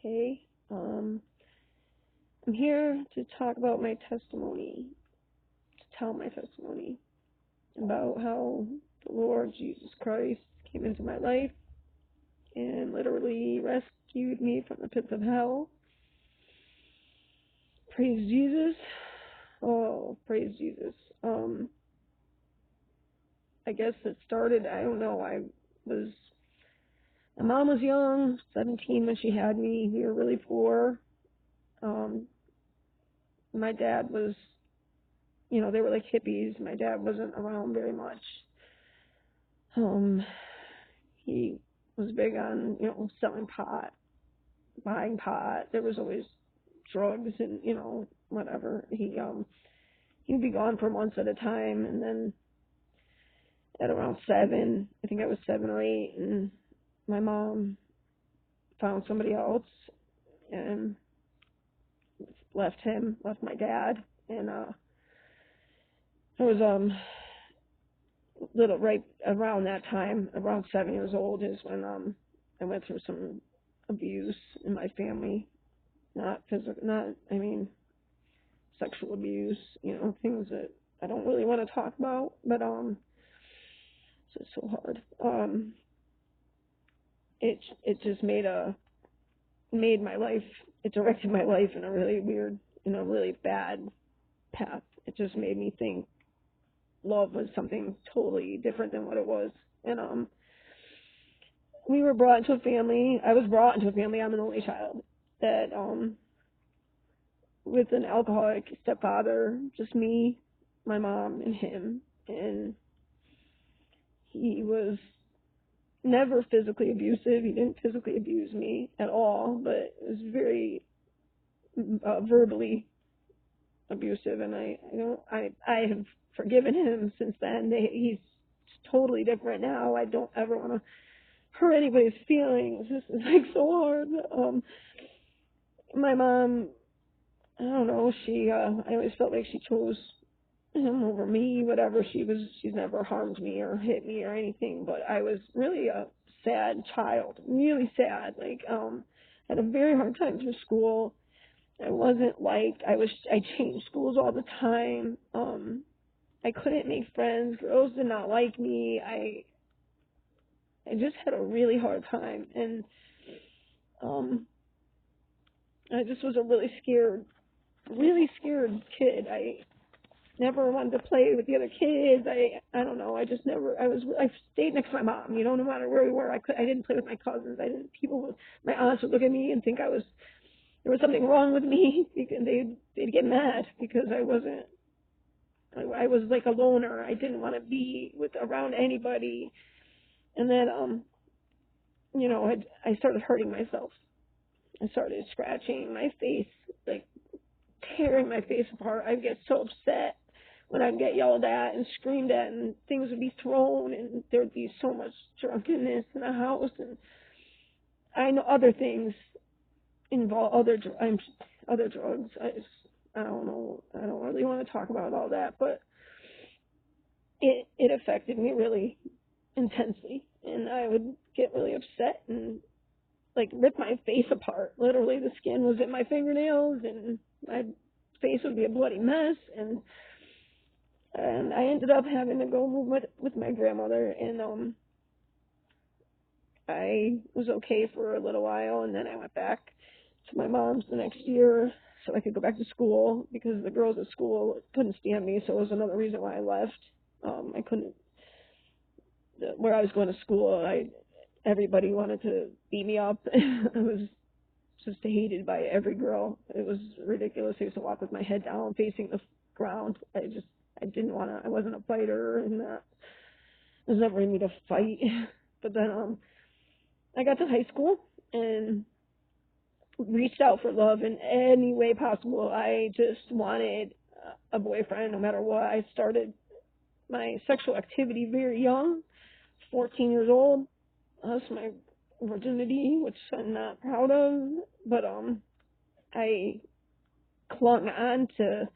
Okay. I'm here to talk about my testimony, to tell my testimony about how the Lord Jesus Christ came into my life and literally rescued me from the pits of hell. Praise Jesus. Oh, praise Jesus. I guess it started, I don't know, my mom was young, 17 when she had me. We were really poor. My dad was, they were like hippies. My dad wasn't around very much. He was big on, selling pot, buying pot. There was always drugs and, whatever. He'd be gone for months at a time, and then at around 7, I think I was 7 or 8, and my mom found somebody else and left my dad, and I was little right around that time, around 7 years old, is when I went through some abuse in my family. Sexual abuse, things that I don't really want to talk about, but it's just so hard. It just made my life, it directed my life in a really weird, in a really bad path. It just made me think love was something totally different than what it was. And we were brought into a family. I was brought into a family. I'm an only child that with an alcoholic stepfather, just me, my mom, and him. And he was never physically abusive. He didn't physically abuse me at all, but it was very verbally abusive. And I have forgiven him since then. He's totally different now. I don't ever want to hurt anybody's feelings. This is like so hard. My mom, I don't know, I always felt like she chose him over me, whatever. She's never harmed me or hit me or anything, but I was really a sad child, really sad. Had a very hard time through school. I wasn't liked. I changed schools all the time. I couldn't make friends. Girls did not like me. I just had a really hard time, and I just was a really scared kid. I never wanted to play with the other kids. I don't know. I stayed next to my mom. No matter where we were, I didn't play with my cousins. My aunts would look at me and think there was something wrong with me, because they'd get mad because I was like a loner. I didn't want to be around anybody. And then, I started hurting myself. I started scratching my face, like tearing my face apart. I'd get so upset when I'd get yelled at and screamed at, and things would be thrown, and there'd be so much drunkenness in the house. And I know other things involve other drugs. I don't know. I don't really want to talk about all that, but it affected me really intensely, and I would get really upset and rip my face apart. Literally, the skin was in my fingernails, and my face would be a bloody mess. And I ended up having to go move with my grandmother, and I was okay for a little while, and then I went back to my mom's the next year so I could go back to school, because the girls at school couldn't stand me. So it was another reason why I left. I couldn't. Where I was going to school, everybody wanted to beat me up. I was just hated by every girl. It was ridiculous. I used to walk with my head down, facing the ground. I didn't want to. I wasn't a fighter, and I was never in me to fight. But then I got to high school and reached out for love in any way possible. I just wanted a boyfriend, no matter what. I started my sexual activity very young, 14 years old. Lost my virginity, which I'm not proud of, but I clung on to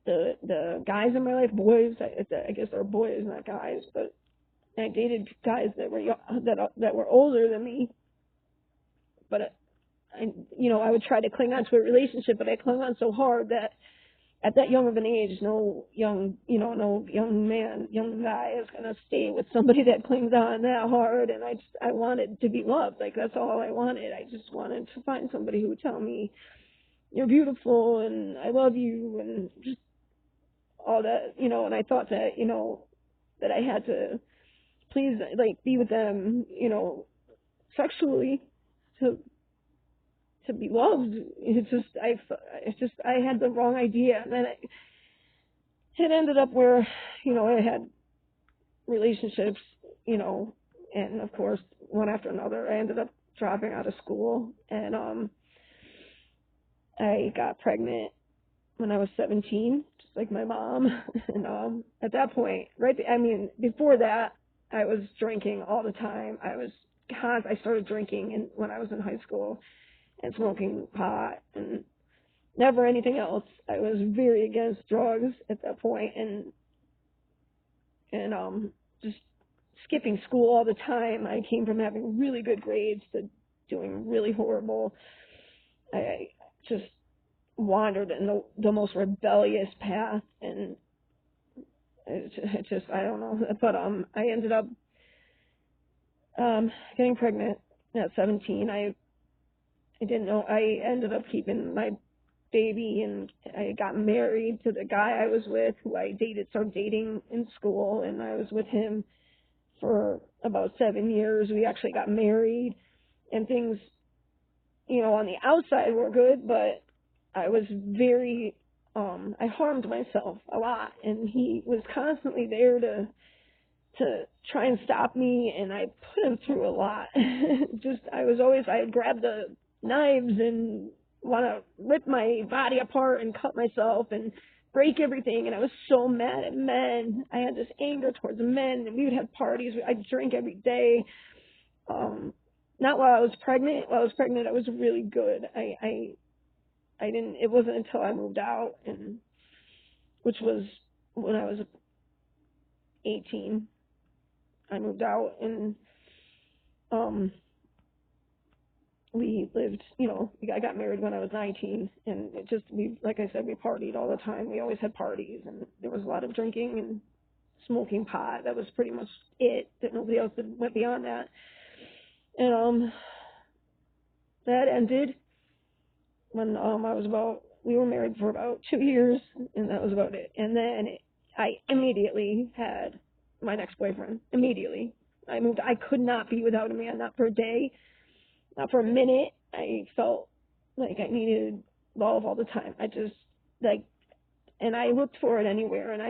the guys in my life, boys. I guess they're boys, not guys, but I dated guys that were older than me. But I would try to cling on to a relationship, but I clung on so hard that at that young of an age, no young man, young guy is going to stay with somebody that clings on that hard. And I wanted to be loved. Like, that's all I wanted. I just wanted to find somebody who would tell me, you're beautiful and I love you and just all that, and I thought that, that I had to please, like, be with them, sexually to be loved. I had the wrong idea. And then it ended up where, I had relationships, and of course, one after another. I ended up dropping out of school, and I got pregnant when I was 17, just like my mom. And at that point, before that, I was drinking all the time. I started drinking when I was in high school and smoking pot and never anything else. I was very against drugs at that point, and just skipping school all the time. I came from having really good grades to doing really horrible. I just wandered in the most rebellious path, and I don't know. But I ended up getting pregnant at 17. I didn't know. I ended up keeping my baby, and I got married to the guy I was with, who I started dating in school, and I was with him for about 7 years. We actually got married, and things, on the outside were good, but I was I harmed myself a lot, and he was constantly there to try and stop me, and I put him through a lot. I grabbed the knives and want to rip my body apart and cut myself and break everything, and I was so mad at men. I had this anger towards men, and we would have parties. I'd drink every day. Not while I was pregnant. While I was pregnant, I was really good. It wasn't until I moved out, which was when I was 18. I moved out, and we lived, I got married when I was 19, and like I said, we partied all the time. We always had parties, and there was a lot of drinking and smoking pot. That was pretty much it. That nobody else went beyond that. And that ended when we were married for about 2 years, and that was about it. And then I immediately had my next boyfriend. Immediately. I could not be without a man, not for a day, not for a minute. I felt like I needed love all the time. And I looked for it anywhere, and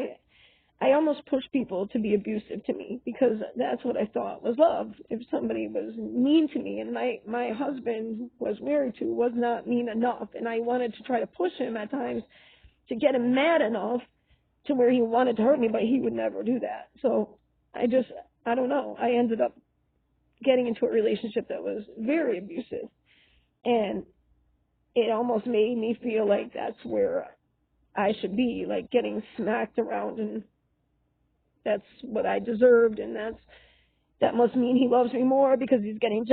I almost pushed people to be abusive to me, because that's what I thought was love. If somebody was mean to me, and my husband was married to was not mean enough, and I wanted to try to push him at times to get him mad enough to where he wanted to hurt me, but he would never do that. So I don't know. I ended up getting into a relationship that was very abusive, and it almost made me feel like that's where I should be, like getting smacked around, and that's what I deserved, and that must mean he loves me more because he's getting